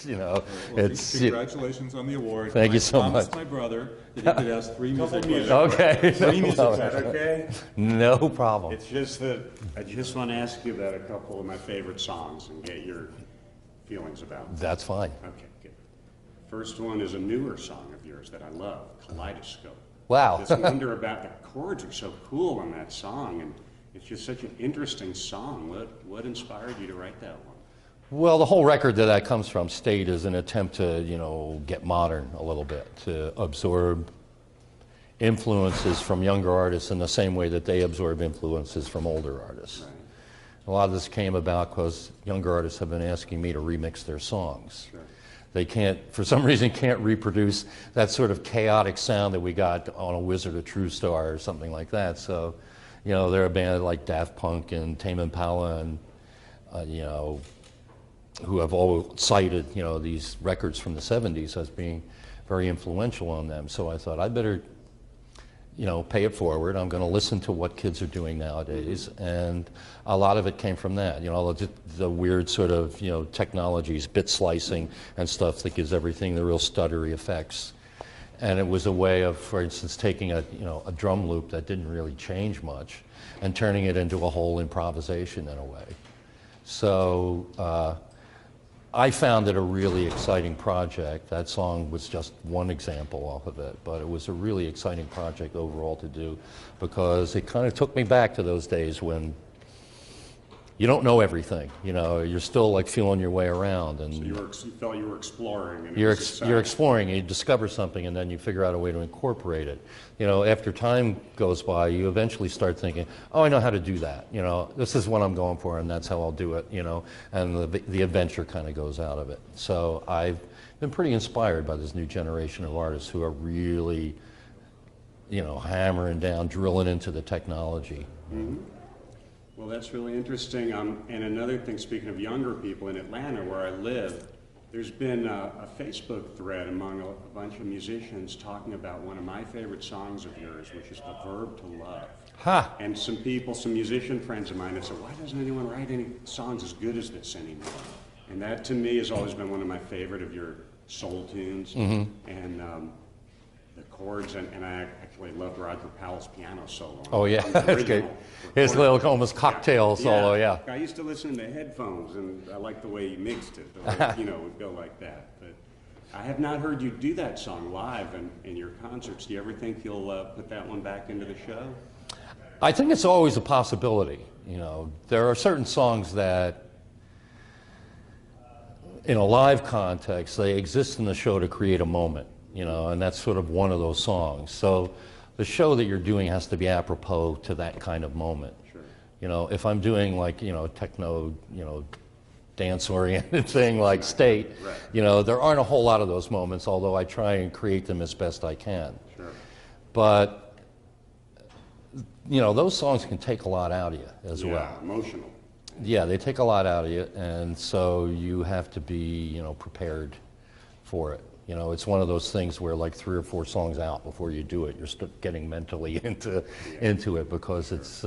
You know, Well, it's congratulations on the award. Thank you so I much. promised my brother that he could ask three music questions. okay. Three music, is that okay? No problem. It's just that I just want to ask you about a couple of my favorite songs and get your feelings about them. That's fine. Okay, good. First one is a newer song of yours that I love, Kaleidoscope. Wow. Just wonder about the chords are so cool on that song, and it's just such an interesting song. What inspired you to write that one? Well, the whole record that comes from, State, is an attempt to, you know, get modern a little bit, to absorb influences from younger artists in the same way that they absorb influences from older artists. Right. A lot of this came about because younger artists have been asking me to remix their songs. Sure. They can't, for some reason, can't reproduce that sort of chaotic sound that we got on a Wizard of True Star or something like that. So, you know, they're a band like Daft Punk and Tame Impala and, you know, who have all cited, you know, these records from the 70s as being very influential on them. So I thought I'd better, you know, pay it forward. I'm going to listen to what kids are doing nowadays, and a lot of it came from that. You know, the weird sort of, you know, technologies, bit slicing and stuff that gives everything the real stuttery effects. And it was a way of, for instance, taking a, you know, a drum loop that didn't really change much and turning it into a whole improvisation in a way. So I found it a really exciting project. That song was just one example off of it, but it was a really exciting project overall to do because it kind of took me back to those days when you don't know everything. You know, you're still like feeling your way around, and So you felt you were exploring. And you're exploring, and you discover something, and then you figure out a way to incorporate it. You know, after time goes by, you eventually start thinking, oh, I know how to do that. You know, this is what I'm going for, and that's how I'll do it, you know, and the adventure kind of goes out of it. So I've been pretty inspired by this new generation of artists who are really, you know, hammering down, drilling into the technology. Mm-hmm. Well, that's really interesting. And another thing, speaking of younger people, in Atlanta, where I live, there's been a Facebook thread among a bunch of musicians talking about one of my favorite songs of yours, which is The Verb to Love. Ha! And some people, some musician friends of mine have said, why doesn't anyone write any songs as good as this anymore? And that, to me, has always been one of my favorite of your soul tunes. Mm-hmm. And the chords, and I actually loved Roger Powell's piano solo. Oh yeah, that's good. His little almost cocktail solo, yeah. I used to listen to headphones, and I liked the way he mixed it. The way, you know, it would go like that. But I have not heard you do that song live in your concerts. Do you ever think you'll put that one back into the show? I think it's always a possibility. You know, there are certain songs that, in a live context, they exist in the show to create a moment. You know, and that's sort of one of those songs. So the show that you're doing has to be apropos to that kind of moment. Sure. You know, if I'm doing like, you know, techno, you know, dance-oriented thing like State, Right. you know, there aren't a whole lot of those moments, although I try and create them as best I can. Sure. But, you know, those songs can take a lot out of you as well. Yeah, emotional. Yeah, they take a lot out of you, and so you have to be, you know, prepared for it. You know, it's one of those things where like 3 or 4 songs out before you do it, you're getting mentally into it because it's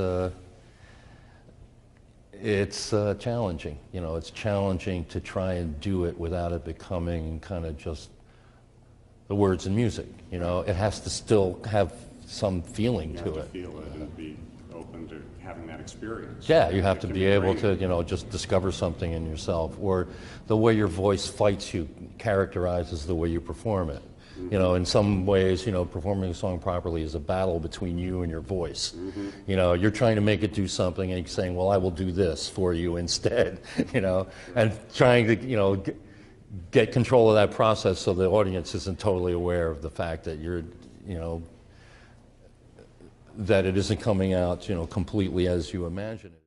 challenging. You know, it's challenging to try and do it without it becoming kind of just the words and music. You know, it has to still have some feeling to it. You have to feel it and be open to having that experience. Yeah, you have to It can be able to, draining. you know, just discover something in yourself, or the way your voice fights you characterizes the way you perform it. Mm-hmm. You know, in some ways, you know, performing a song properly is a battle between you and your voice. Mm-hmm. You know, you're trying to make it do something, and you're saying, well, I will do this for you instead, you know, and trying to, you know, get control of that process so the audience isn't totally aware of the fact that you're, you know, that it isn't coming out, you know, completely as you imagine it.